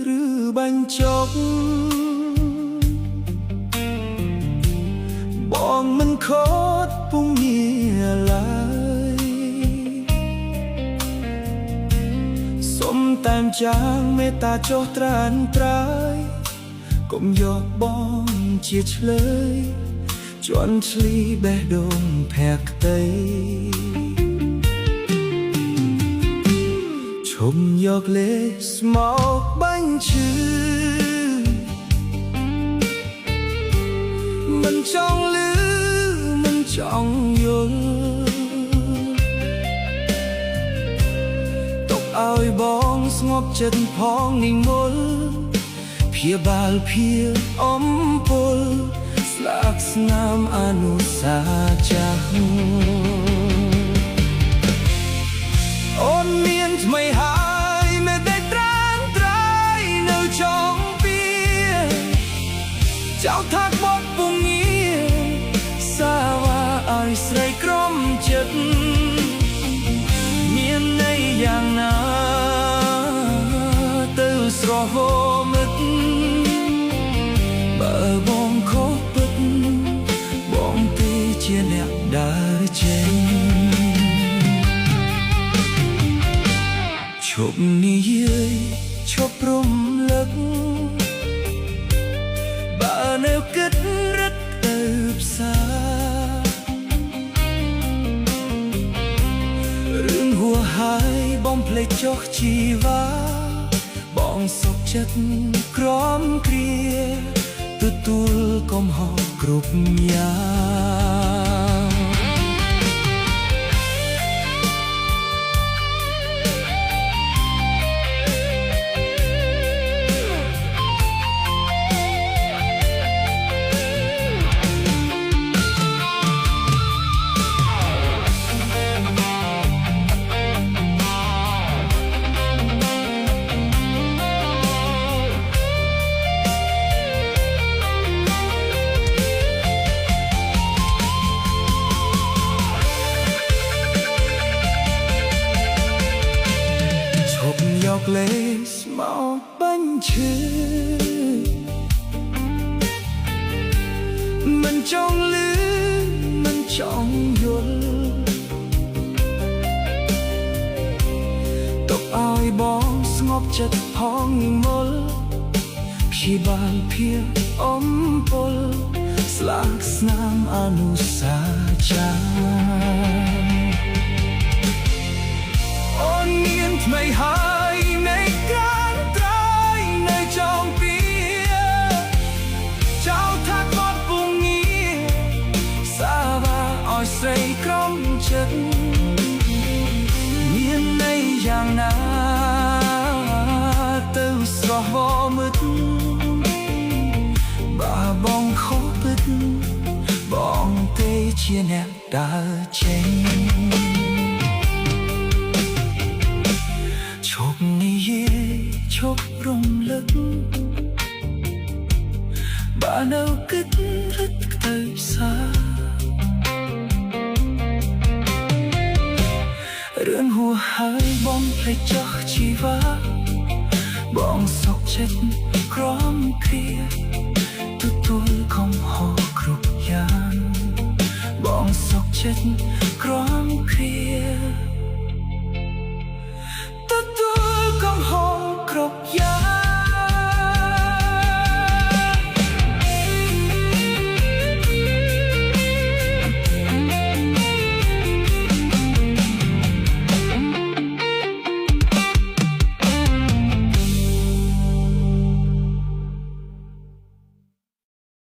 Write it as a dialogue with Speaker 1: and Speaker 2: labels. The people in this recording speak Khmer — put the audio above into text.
Speaker 1: หรือบังจบបងមិនខត់ពុំងារឡើយសុំតាមចាងមេត្តាចុះត្រានត្រើយកុំយកបងជាឆ្លើយជន់ឈ្លីបេះដូងភក្តីឈុំយកលេស្មកបាញ់ឈឺមិនចង់លឺមិនចង់យល់ទុកឲ្យបងស្ងប់ចិត្តផងនិមលព្យាបាលភាអំពុលស្លាកស្នាមអនុសាចាស់អូនមានថ្មីហើយមិនได้ត្រានត្រៃនៅចុងពីចៅថាបត់ពុំងារសាវ៉ាឲ្យស្រីក្រំចិត្តមានន័យយ៉ាងណាទៅស្រហូមិតបើបងខុសពិតបងទេជាអ្នកដើរចេញឈប់និយាយឈប់រំលឹកបើនៅគិតរឹតទៅផ្សាររឿងហួសហើយបងភ្លេចចុះជីវ៉ាបងសុខចិត្តក្រំគ្រាទទួលកំហុសគ្រប់យ៉ាងយកលេស្មកបាញ់ឈឺមិនចង់លឺមិនចង់យល់ទុកឲ្យបងស្ងប់ចិត្តផងនិមលព្យាបាលភាអំពុលស្លាកស្នាមអនុសាចាអូនមានថ្មីហើយនៃការត្រៃនៅចុងពីចៅថាគាត់ពុំងារសាវ៉ាឲ្យស្រីក្រំចិត្តមានន័យយ៉ាងណាទៅស្រស់បមើលបើបងខុសពិតបងទេជាអ្នកដើរចេញឈប់និយាយឈប់រំលឹកបើនៅគិតរឹតទៅផ្សាររឿងហួសហើយបងភ្លេចចុះជីវ៉ាបងសុខចិត្តក្រំគ្រាទទួលកំហុសគ្រប់យ៉ាងបងសុខចិត្តក្រំ